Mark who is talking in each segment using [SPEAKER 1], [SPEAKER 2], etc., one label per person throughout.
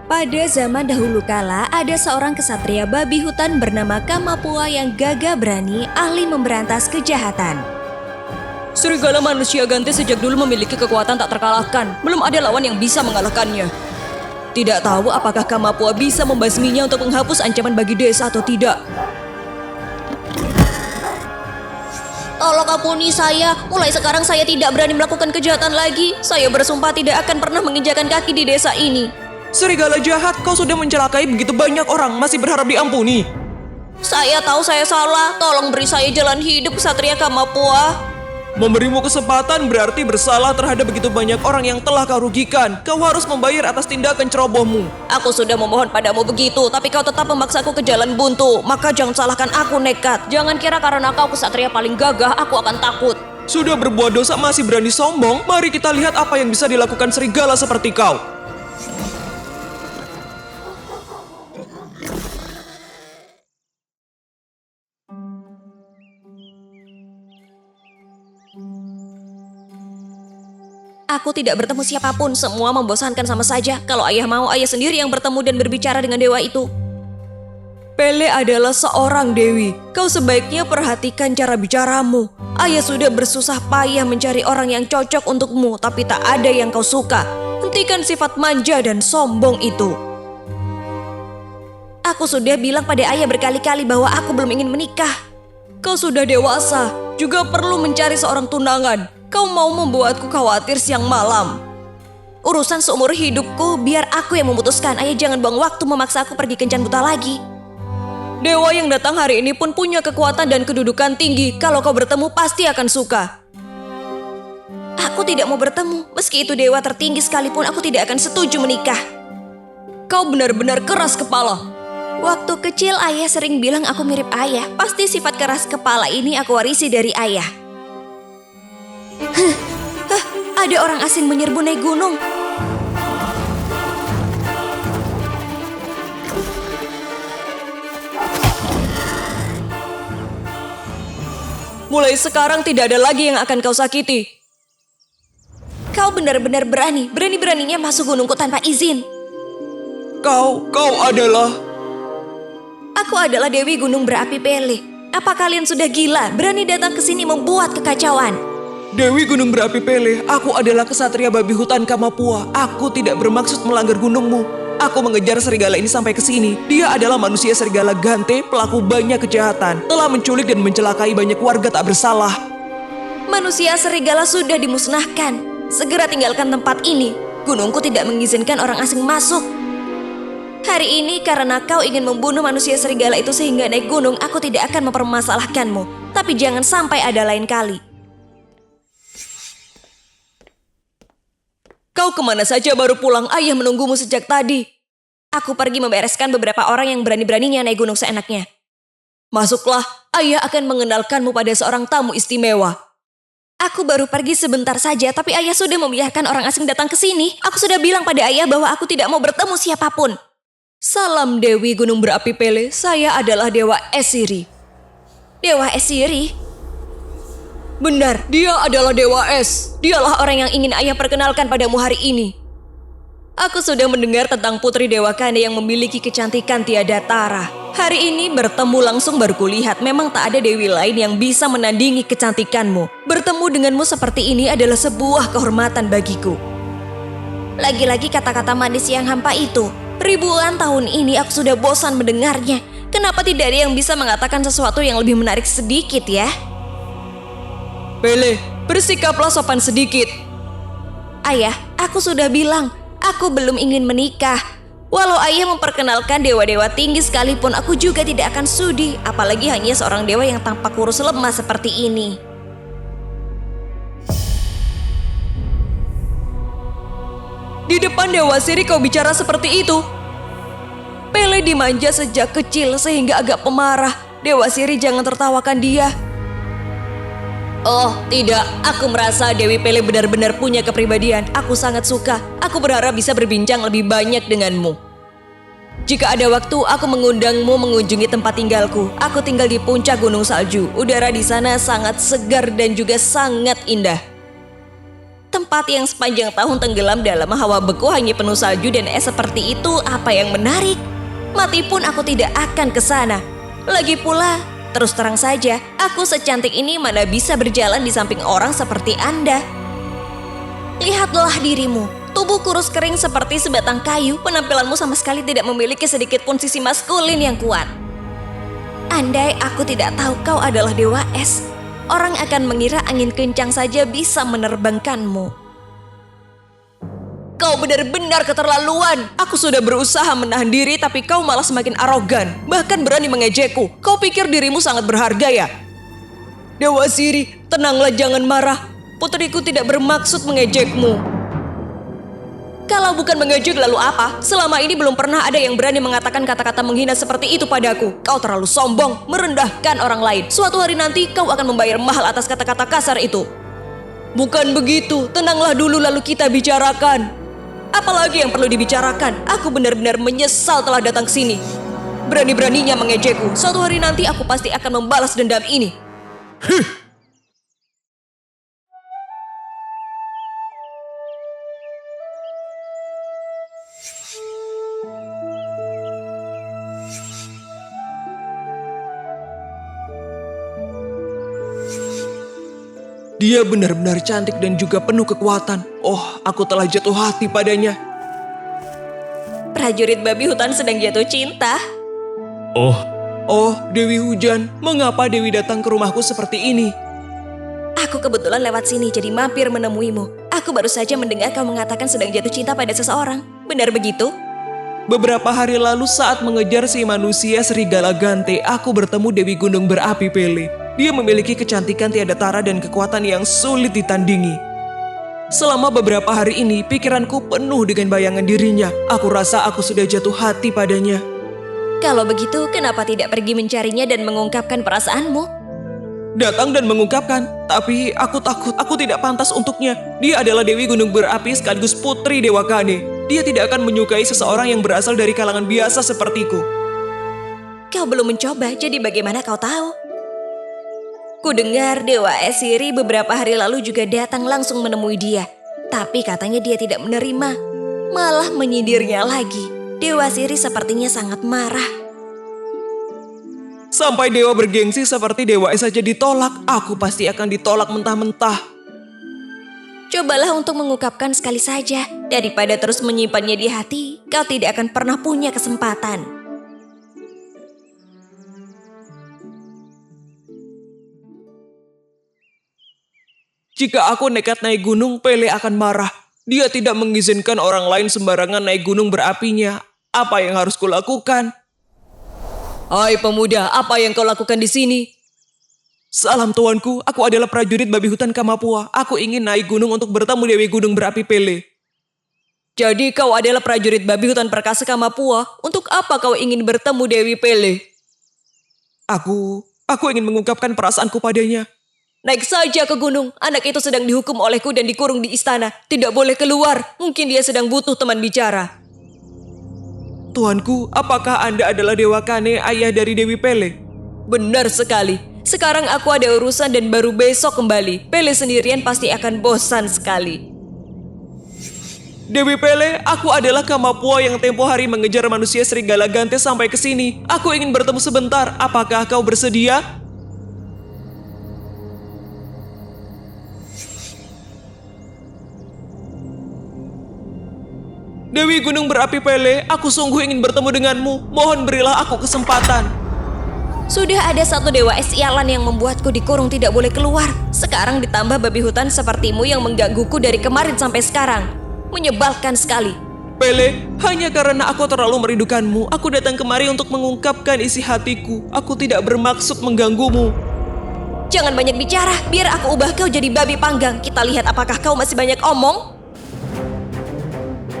[SPEAKER 1] Pada zaman dahulu kala, ada seorang kesatria babi hutan bernama Kamapua yang gagah berani, ahli memberantas kejahatan.
[SPEAKER 2] Serigala manusia ganti sejak dulu memiliki kekuatan tak terkalahkan. Belum ada lawan yang bisa mengalahkannya. Tidak tahu apakah Kamapua bisa membasminya untuk menghapus ancaman bagi desa atau tidak.
[SPEAKER 1] Tolong ampuni saya, mulai sekarang saya tidak berani melakukan kejahatan lagi. Saya bersumpah tidak akan pernah menginjakan kaki di desa ini.
[SPEAKER 3] Serigala jahat, kau sudah mencelakai begitu banyak orang, masih berharap diampuni.
[SPEAKER 1] Saya tahu saya salah, tolong beri saya jalan hidup Ksatria Kamapua.
[SPEAKER 3] Memberimu kesempatan berarti bersalah terhadap begitu banyak orang yang telah kau rugikan. Kau harus membayar atas tindakan cerobohmu.
[SPEAKER 1] Aku sudah memohon padamu begitu, tapi kau tetap memaksaku ke jalan buntu. Maka jangan salahkan aku, nekat. Jangan kira karena kau ksatria paling gagah, aku akan takut.
[SPEAKER 3] Sudah berbuat dosa masih berani sombong? Mari kita lihat apa yang bisa dilakukan serigala seperti kau.
[SPEAKER 1] Aku tidak bertemu siapapun, semua membosankan sama saja. Kalau ayah mau, ayah sendiri yang bertemu dan berbicara dengan dewa itu.
[SPEAKER 2] Pele adalah seorang dewi. Kau sebaiknya perhatikan cara bicaramu. Ayah sudah bersusah payah mencari orang yang cocok untukmu, tapi tak ada yang kau suka. Hentikan sifat manja dan sombong itu.
[SPEAKER 1] Aku sudah bilang pada ayah berkali-kali bahwa aku belum ingin menikah.
[SPEAKER 2] Kau sudah dewasa, juga perlu mencari seorang tunangan. Kau mau membuatku khawatir siang malam.
[SPEAKER 1] Urusan seumur hidupku, biar aku yang memutuskan. Ayah jangan buang waktu memaksa aku pergi kencan buta lagi.
[SPEAKER 2] Dewa yang datang hari ini pun punya kekuatan dan kedudukan tinggi. Kalau kau bertemu pasti akan suka.
[SPEAKER 1] Aku tidak mau bertemu. Meski itu dewa tertinggi sekalipun, aku tidak akan setuju menikah.
[SPEAKER 2] Kau benar-benar keras kepala.
[SPEAKER 1] Waktu kecil ayah sering bilang aku mirip ayah. Pasti sifat keras kepala ini aku warisi dari ayah. Ada orang asing menyerbu naik gunung.
[SPEAKER 2] Mulai sekarang tidak ada lagi yang akan kau sakiti.
[SPEAKER 1] Kau benar-benar berani. Berani-beraninya masuk gunungku tanpa izin.
[SPEAKER 3] Kau adalah...
[SPEAKER 1] Aku adalah Dewi Gunung Berapi Pele. Apa kalian sudah gila? Berani datang ke sini membuat kekacauan.
[SPEAKER 3] Dewi Gunung Berapi Pele, aku adalah kesatria babi hutan Kamapua. Aku tidak bermaksud melanggar gunungmu. Aku mengejar serigala ini sampai ke sini. Dia adalah manusia serigala Gante, pelaku banyak kejahatan. Telah menculik dan mencelakai banyak warga tak bersalah.
[SPEAKER 1] Manusia serigala sudah dimusnahkan. Segera tinggalkan tempat ini. Gunungku tidak mengizinkan orang asing masuk. Hari ini karena kau ingin membunuh manusia serigala itu sehingga naik gunung, aku tidak akan mempermasalahkanmu. Tapi jangan sampai ada lain kali.
[SPEAKER 2] Kau kemana saja baru pulang? Ayah menunggumu sejak tadi.
[SPEAKER 1] Aku pergi membereskan beberapa orang yang berani-beraninya naik gunung seenaknya.
[SPEAKER 2] Masuklah, ayah akan mengenalkanmu pada seorang tamu istimewa.
[SPEAKER 1] Aku baru pergi sebentar saja, tapi ayah sudah membiarkan orang asing datang ke sini. Aku sudah bilang pada ayah bahwa aku tidak mau bertemu siapapun.
[SPEAKER 2] Salam Dewi Gunung Berapi Pele, saya adalah Dewa Esiri.
[SPEAKER 1] Dewa Esiri?
[SPEAKER 2] Benar, dia adalah Dewa Es. Dialah orang yang ingin ayah perkenalkan padamu hari ini. Aku sudah mendengar tentang Putri Dewa Kane yang memiliki kecantikan tiada tara. Hari ini bertemu langsung baru kulihat memang tak ada dewi lain yang bisa menandingi kecantikanmu. Bertemu denganmu seperti ini adalah sebuah kehormatan bagiku.
[SPEAKER 1] Lagi-lagi kata-kata manis yang hampa itu. Ribuan tahun ini aku sudah bosan mendengarnya. Kenapa tidak ada yang bisa mengatakan sesuatu yang lebih menarik sedikit ya?
[SPEAKER 2] Pele, bersikaplah sopan sedikit.
[SPEAKER 1] Ayah, aku sudah bilang, aku belum ingin menikah. Walau ayah memperkenalkan dewa-dewa tinggi sekalipun, aku juga tidak akan sudi. Apalagi hanya seorang dewa yang tampak kurus lemah seperti ini.
[SPEAKER 2] Di depan Dewa Siri kau bicara seperti itu. Pele dimanja sejak kecil sehingga agak pemarah. Dewa Siri jangan tertawakan dia. Oh tidak, aku merasa Dewi Pele benar-benar punya kepribadian. Aku sangat suka. Aku berharap bisa berbincang lebih banyak denganmu. Jika ada waktu, aku mengundangmu mengunjungi tempat tinggalku. Aku tinggal di puncak gunung salju. Udara di sana sangat segar dan juga sangat indah.
[SPEAKER 1] Tempat yang sepanjang tahun tenggelam dalam hawa beku hanya penuh salju dan es seperti itu, apa yang menarik? Mati pun aku tidak akan ke sana. Lagi pula, terus terang saja, aku secantik ini mana bisa berjalan di samping orang seperti Anda. Lihatlah dirimu, tubuh kurus kering seperti sebatang kayu, penampilanmu sama sekali tidak memiliki sedikit pun sisi maskulin yang kuat. Andai aku tidak tahu kau adalah dewa es, orang akan mengira angin kencang saja bisa menerbangkanmu.
[SPEAKER 2] Kau benar-benar keterlaluan. Aku sudah berusaha menahan diri tapi kau malah semakin arogan. Bahkan berani mengejekku. Kau pikir dirimu sangat berharga ya? Dewa Siri, tenanglah, jangan marah. Putriku tidak bermaksud mengejekmu. Kalau bukan mengejek lalu apa? Selama ini belum pernah ada yang berani mengatakan kata-kata menghina seperti itu padaku. Kau terlalu sombong, merendahkan orang lain. Suatu hari nanti kau akan membayar mahal atas kata-kata kasar itu. Bukan begitu, tenanglah dulu lalu kita bicarakan. Apalagi yang perlu dibicarakan? Aku benar-benar menyesal telah datang ke sini. Berani-beraninya mengejekku. Suatu hari nanti aku pasti akan membalas dendam ini.
[SPEAKER 3] Dia benar-benar cantik dan juga penuh kekuatan. Oh, aku telah jatuh hati padanya.
[SPEAKER 1] Prajurit babi hutan sedang jatuh cinta.
[SPEAKER 3] Oh, Dewi Hujan, mengapa Dewi datang ke rumahku seperti ini?
[SPEAKER 1] Aku kebetulan lewat sini jadi mampir menemuimu. Aku baru saja mendengar kau mengatakan sedang jatuh cinta pada seseorang. Benar begitu?
[SPEAKER 3] Beberapa hari lalu saat mengejar si manusia serigala Gante, aku bertemu Dewi Gunung Berapi Pele. Dia memiliki kecantikan tiada tara dan kekuatan yang sulit ditandingi. Selama beberapa hari ini, pikiranku penuh dengan bayangan dirinya. Aku rasa aku sudah jatuh hati padanya.
[SPEAKER 1] Kalau begitu, kenapa tidak pergi mencarinya dan mengungkapkan perasaanmu?
[SPEAKER 3] Datang dan mengungkapkan, tapi aku takut aku tidak pantas untuknya. Dia adalah Dewi Gunung Berapi sekaligus putri Dewa Kane. Dia tidak akan menyukai seseorang yang berasal dari kalangan biasa sepertiku.
[SPEAKER 1] Kau belum mencoba, jadi bagaimana kau tahu? Ku dengar Dewa Es Siri beberapa hari lalu juga datang langsung menemui dia. Tapi katanya dia tidak menerima, malah menyindirnya lagi. Dewa Siri sepertinya sangat marah.
[SPEAKER 3] Sampai dewa bergengsi seperti Dewa Es saja ditolak, aku pasti akan ditolak mentah-mentah.
[SPEAKER 1] Cobalah untuk mengungkapkan sekali saja. Daripada terus menyimpannya di hati, kau tidak akan pernah punya kesempatan.
[SPEAKER 3] Jika aku nekat naik gunung, Pele akan marah. Dia tidak mengizinkan orang lain sembarangan naik gunung berapinya. Apa yang harus kulakukan?
[SPEAKER 2] Hai pemuda, apa yang kau lakukan di sini?
[SPEAKER 3] Salam tuanku, aku adalah prajurit babi hutan Kamapua. Aku ingin naik gunung untuk bertemu Dewi Gunung Berapi Pele.
[SPEAKER 2] Jadi kau adalah prajurit babi hutan perkasa Kamapua. Untuk apa kau ingin bertemu Dewi Pele?
[SPEAKER 3] Aku ingin mengungkapkan perasaanku padanya.
[SPEAKER 2] Naik saja ke gunung. Anak itu sedang dihukum olehku dan dikurung di istana. Tidak boleh keluar. Mungkin dia sedang butuh teman bicara.
[SPEAKER 3] Tuanku, apakah Anda adalah Dewa Kane, ayah dari Dewi Pele?
[SPEAKER 2] Benar sekali. Sekarang aku ada urusan dan baru besok kembali. Pele sendirian pasti akan bosan sekali.
[SPEAKER 3] Dewi Pele, aku adalah Kamapua yang tempo hari mengejar manusia serigala Gante sampai ke sini. Aku ingin bertemu sebentar. Apakah kau bersedia? Dewi Gunung Berapi Pele, aku sungguh ingin bertemu denganmu. Mohon berilah aku kesempatan.
[SPEAKER 1] Sudah ada satu dewa es sialan yang membuatku dikurung tidak boleh keluar. Sekarang ditambah babi hutan sepertimu yang menggangguku dari kemarin sampai sekarang. Menyebalkan sekali.
[SPEAKER 3] Pele, hanya karena aku terlalu merindukanmu, aku datang kemari untuk mengungkapkan isi hatiku. Aku tidak bermaksud mengganggumu.
[SPEAKER 1] Jangan banyak bicara, biar aku ubah kau jadi babi panggang. Kita lihat apakah kau masih banyak omong.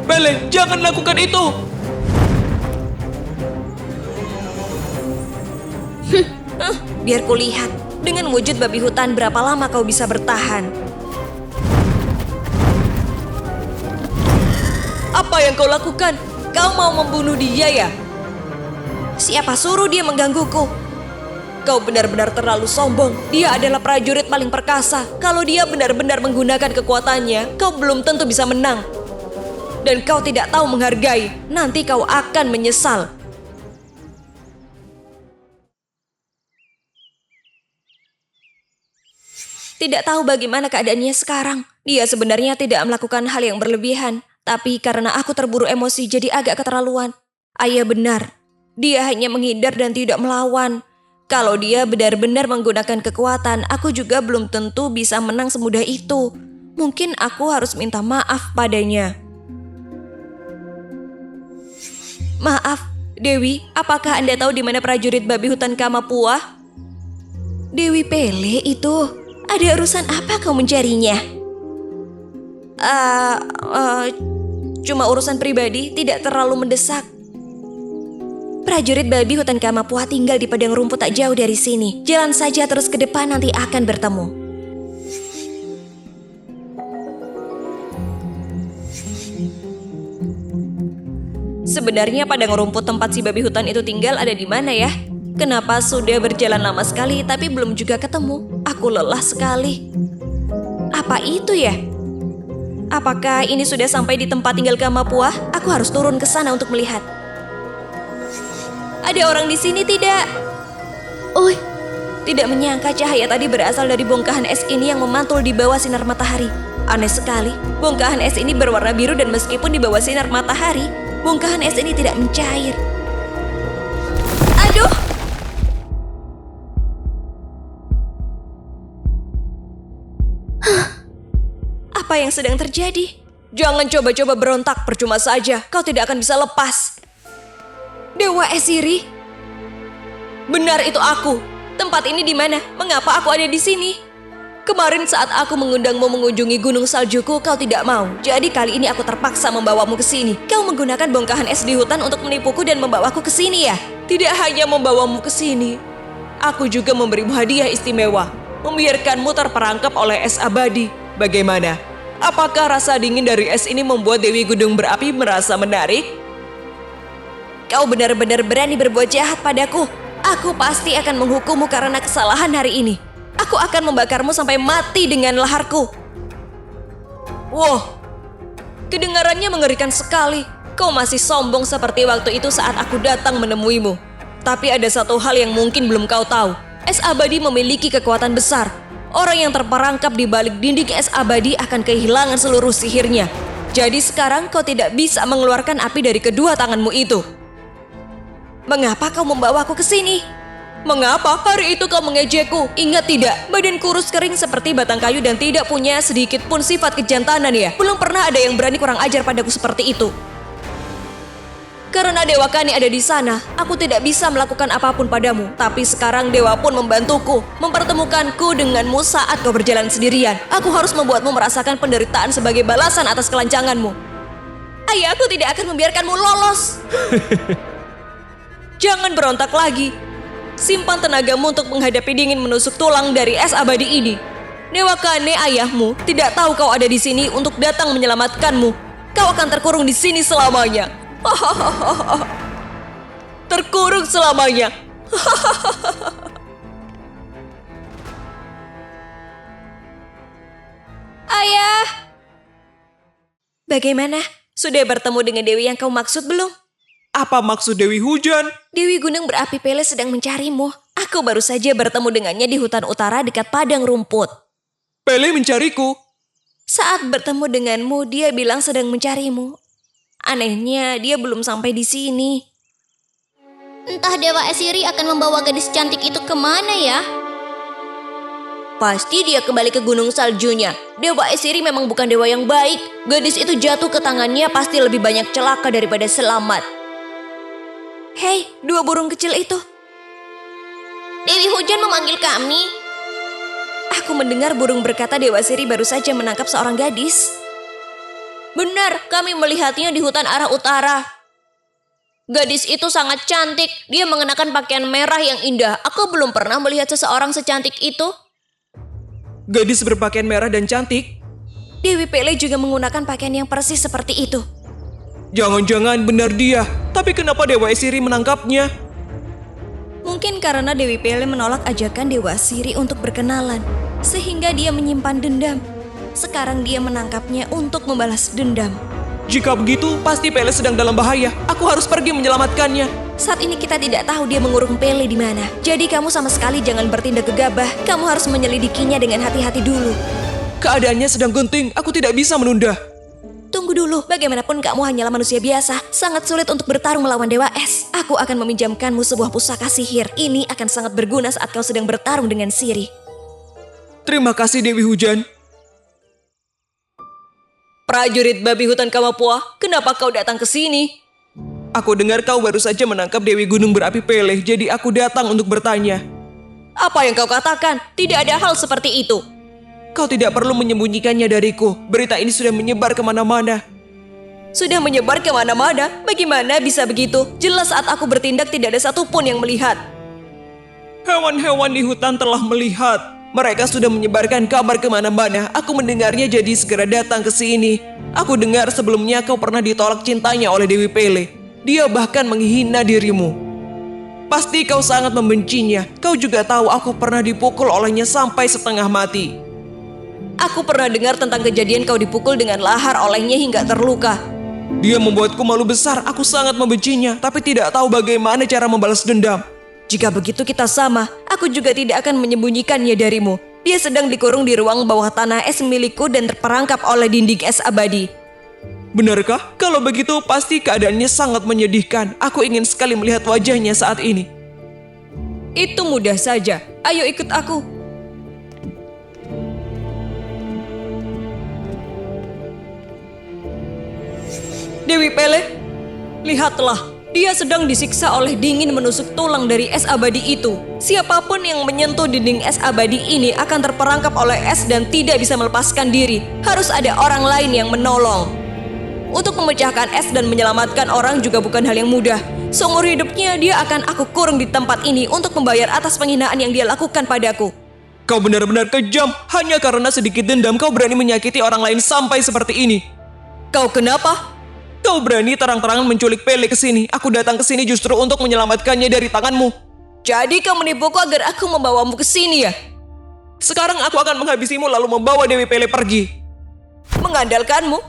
[SPEAKER 3] Pele, jangan lakukan itu.
[SPEAKER 1] Biar kulihat, dengan wujud babi hutan berapa lama kau bisa bertahan.
[SPEAKER 2] Apa yang kau lakukan? Kau mau membunuh dia ya?
[SPEAKER 1] Siapa suruh dia menggangguku?
[SPEAKER 2] Kau benar-benar terlalu sombong. Dia adalah prajurit paling perkasa. Kalau dia benar-benar menggunakan kekuatannya, kau belum tentu bisa menang. Dan kau tidak tahu menghargai. Nanti kau akan menyesal.
[SPEAKER 1] Tidak tahu bagaimana keadaannya sekarang. Dia sebenarnya tidak melakukan hal yang berlebihan. Tapi karena aku terburu emosi jadi agak keterlaluan. Ayah benar. Dia hanya menghindar dan tidak melawan. Kalau dia benar-benar menggunakan kekuatan, aku juga belum tentu bisa menang semudah itu. Mungkin aku harus minta maaf padanya. Maaf, Dewi, apakah Anda tahu di mana prajurit babi hutan Kamapua? Dewi Pele itu, ada urusan apa kau mencarinya? Cuma urusan pribadi, tidak terlalu mendesak. Prajurit babi hutan Kamapua tinggal di padang rumput tak jauh dari sini. Jalan saja terus ke depan, nanti akan bertemu. Sebenarnya padang rumput tempat si babi hutan itu tinggal ada di mana ya? Kenapa sudah berjalan lama sekali tapi belum juga ketemu? Aku lelah sekali. Apa itu ya? Apakah ini sudah sampai di tempat tinggal Kamapua? Aku harus turun ke sana untuk melihat. Ada orang di sini tidak? Oh, tidak menyangka cahaya tadi berasal dari bongkahan es ini yang memantul di bawah sinar matahari. Aneh sekali, bongkahan es ini berwarna biru dan meskipun di bawah sinar matahari, bongkahan es ini tidak mencair. Aduh! Apa yang sedang terjadi?
[SPEAKER 2] Jangan coba-coba berontak, percuma saja. Kau tidak akan bisa lepas.
[SPEAKER 1] Dewa Esiri?
[SPEAKER 2] Benar, itu aku. Tempat ini di mana? Mengapa aku ada di sini? Kemarin saat aku mengundangmu mengunjungi gunung saljuku, kau tidak mau. Jadi kali ini aku terpaksa membawamu ke sini. Kau menggunakan bongkahan es di hutan untuk menipuku dan membawaku ke sini ya? Tidak hanya membawamu ke sini. Aku juga memberimu hadiah istimewa. Membiarkanmu terperangkap oleh es abadi. Bagaimana? Apakah rasa dingin dari es ini membuat Dewi Gunung Berapi merasa menarik?
[SPEAKER 1] Kau benar-benar berani berbuat jahat padaku. Aku pasti akan menghukummu karena kesalahan hari ini. Aku akan membakarmu sampai mati dengan laharku.
[SPEAKER 2] Wah, kedengarannya mengerikan sekali. Kau masih sombong seperti waktu itu saat aku datang menemuimu. Tapi ada satu hal yang mungkin belum kau tahu. Es abadi memiliki kekuatan besar. Orang yang terperangkap di balik dinding es abadi akan kehilangan seluruh sihirnya. Jadi sekarang kau tidak bisa mengeluarkan api dari kedua tanganmu itu. Mengapa kau membawaku ke sini? Mengapa hari itu kau mengejekku? Ingat tidak, badan kurus kering seperti batang kayu dan tidak punya sedikit pun sifat kejantanan ya. Belum pernah ada yang berani kurang ajar padaku seperti itu. Karena Dewa Kani ada di sana, aku tidak bisa melakukan apapun padamu. Tapi sekarang Dewa pun membantuku, mempertemukanku denganmu saat kau berjalan sendirian. Aku harus membuatmu merasakan penderitaan sebagai balasan atas kelancanganmu. Ayah, aku tidak akan membiarkanmu lolos. Jangan berontak lagi. Simpan tenagamu untuk menghadapi dingin menusuk tulang dari es abadi ini. Dewa Kane ayahmu tidak tahu kau ada di sini untuk datang menyelamatkanmu. Kau akan terkurung di sini selamanya. Terkurung selamanya.
[SPEAKER 1] Ayah! Bagaimana? Sudah bertemu dengan Dewi yang kau maksud belum?
[SPEAKER 3] Apa maksud Dewi Hujan?
[SPEAKER 1] Dewi Gunung Berapi Pele sedang mencarimu. Aku baru saja bertemu dengannya di hutan utara dekat padang rumput.
[SPEAKER 3] Pele mencariku.
[SPEAKER 1] Saat bertemu denganmu, dia bilang sedang mencarimu. Anehnya, dia belum sampai di sini.
[SPEAKER 4] Entah Dewa Esiri akan membawa gadis cantik itu kemana ya?
[SPEAKER 1] Pasti dia kembali ke gunung saljunya. Dewa Esiri memang bukan dewa yang baik. Gadis itu jatuh ke tangannya pasti lebih banyak celaka daripada selamat. Hei, dua burung kecil itu.
[SPEAKER 4] Dewi Hujan memanggil kami.
[SPEAKER 1] Aku mendengar burung berkata Dewa Siri baru saja menangkap seorang gadis.
[SPEAKER 4] Benar, kami melihatnya di hutan arah utara. Gadis itu sangat cantik. Dia mengenakan pakaian merah yang indah. Aku belum pernah melihat seseorang secantik itu.
[SPEAKER 3] Gadis berpakaian merah dan cantik?
[SPEAKER 1] Dewi Pele juga menggunakan pakaian yang persis seperti itu.
[SPEAKER 3] Jangan-jangan benar dia. Tapi kenapa Dewa Esiri menangkapnya?
[SPEAKER 1] Mungkin karena Dewi Pele menolak ajakan Dewa Siri untuk berkenalan, sehingga dia menyimpan dendam. Sekarang dia menangkapnya untuk membalas dendam.
[SPEAKER 3] Jika begitu, pasti Pele sedang dalam bahaya. Aku harus pergi menyelamatkannya.
[SPEAKER 1] Saat ini kita tidak tahu dia mengurung Pele di mana. Jadi kamu sama sekali jangan bertindak gegabah. Kamu harus menyelidikinya dengan hati-hati dulu.
[SPEAKER 3] Keadaannya sedang genting, aku tidak bisa menunda.
[SPEAKER 1] Tunggu dulu, bagaimanapun kamu hanyalah manusia biasa. Sangat sulit untuk bertarung melawan Dewa Es. Aku akan meminjamkanmu sebuah pusaka sihir. Ini akan sangat berguna saat kau sedang bertarung dengan Siri.
[SPEAKER 3] Terima kasih Dewi Hujan.
[SPEAKER 2] Prajurit babi hutan Kamapua, kenapa kau datang ke sini?
[SPEAKER 3] Aku dengar kau baru saja menangkap Dewi Gunung Berapi Pele, jadi aku datang untuk bertanya.
[SPEAKER 2] Apa yang kau katakan? Tidak ada hal seperti itu.
[SPEAKER 3] Kau tidak perlu menyembunyikannya dariku. Berita ini sudah menyebar kemana-mana.
[SPEAKER 2] Sudah menyebar kemana-mana? Bagaimana bisa begitu? Jelas saat aku bertindak tidak ada satupun yang melihat.
[SPEAKER 3] Hewan-hewan di hutan telah melihat. Mereka sudah menyebarkan kabar kemana-mana. Aku mendengarnya jadi segera datang ke sini. Aku dengar sebelumnya kau pernah ditolak cintanya oleh Dewi Pele. Dia bahkan menghina dirimu. Pasti kau sangat membencinya. Kau juga tahu aku pernah dipukul olehnya sampai setengah mati.
[SPEAKER 2] Aku pernah dengar tentang kejadian kau dipukul dengan lahar olehnya hingga terluka.
[SPEAKER 3] Dia membuatku malu besar. Aku sangat membencinya, tapi tidak tahu bagaimana cara membalas dendam.
[SPEAKER 2] Jika begitu kita sama, aku juga tidak akan menyembunyikannya darimu. Dia sedang dikurung di ruang bawah tanah es milikku dan terperangkap oleh dinding es abadi.
[SPEAKER 3] Benarkah? Kalau begitu pasti keadaannya sangat menyedihkan. Aku ingin sekali melihat wajahnya saat ini.
[SPEAKER 2] Itu mudah saja. Ayo ikut aku. Dewi Pele, lihatlah. Dia sedang disiksa oleh dingin menusuk tulang dari es abadi itu. Siapapun yang menyentuh dinding es abadi ini akan terperangkap oleh es dan tidak bisa melepaskan diri. Harus ada orang lain yang menolong. Untuk memecahkan es dan menyelamatkan orang juga bukan hal yang mudah. Seumur hidupnya dia akan aku kurung di tempat ini untuk membayar atas penghinaan yang dia lakukan padaku.
[SPEAKER 3] Kau benar-benar kejam. Hanya karena sedikit dendam kau berani menyakiti orang lain sampai seperti ini.
[SPEAKER 2] Kau kenapa?
[SPEAKER 3] Kau berani terang-terangan menculik Pele ke sini. Aku datang ke sini justru untuk menyelamatkannya dari tanganmu.
[SPEAKER 2] Jadi kau menipuku agar aku membawamu ke sini ya?
[SPEAKER 3] Sekarang aku akan menghabisimu lalu membawa Dewi Pele pergi.
[SPEAKER 2] Mengandalkanmu?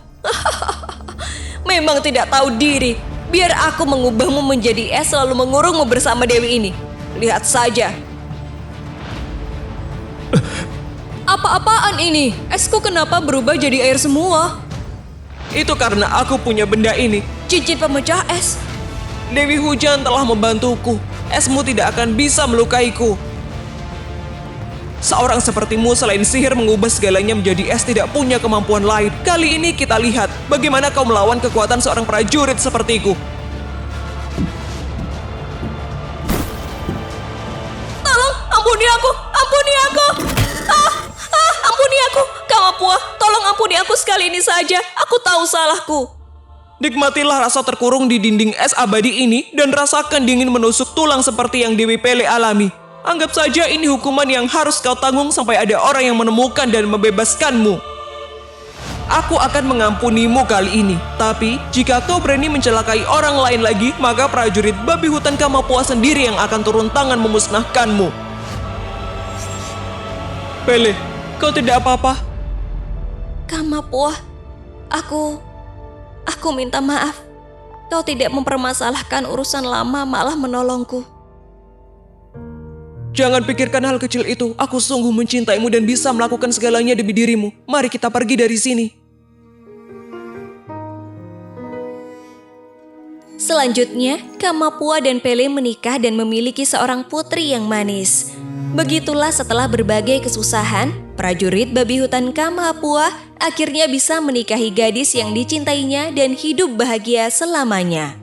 [SPEAKER 2] Memang tidak tahu diri. Biar aku mengubahmu menjadi es lalu mengurungmu bersama Dewi ini. Lihat saja. Apa-apaan ini? Esku kenapa berubah jadi air semua?
[SPEAKER 3] Itu karena aku punya benda ini.
[SPEAKER 2] Cincin pemecah es.
[SPEAKER 3] Dewi Hujan telah membantuku. Esmu tidak akan bisa melukaiku. Seorang sepertimu selain sihir mengubah segalanya menjadi es tidak punya kemampuan lain. Kali ini kita lihat bagaimana kau melawan kekuatan seorang prajurit sepertiku.
[SPEAKER 2] Tolong, ampuni aku! Ampuni aku! Ampuni aku! Kamapua, tolong ampuni aku sekali ini saja. Aku tahu salahku.
[SPEAKER 3] Nikmatilah rasa terkurung di dinding es abadi ini dan rasakan dingin menusuk tulang seperti yang Dewi Pele alami. Anggap saja ini hukuman yang harus kau tanggung sampai ada orang yang menemukan dan membebaskanmu. Aku akan mengampunimu kali ini. Tapi jika kau berani mencelakai orang lain lagi, maka prajurit babi hutan Kamapua sendiri yang akan turun tangan memusnahkanmu. Pele, kau tidak apa-apa?
[SPEAKER 1] Kamapua, aku minta maaf. Kau tidak mempermasalahkan urusan lama, malah menolongku.
[SPEAKER 3] Jangan pikirkan hal kecil itu. Aku sungguh mencintaimu dan bisa melakukan segalanya demi dirimu. Mari kita pergi dari sini.
[SPEAKER 1] Selanjutnya, Kamapua dan Pele menikah dan memiliki seorang putri yang manis. Begitulah setelah berbagai kesusahan, prajurit babi hutan Kamapua akhirnya bisa menikahi gadis yang dicintainya dan hidup bahagia selamanya.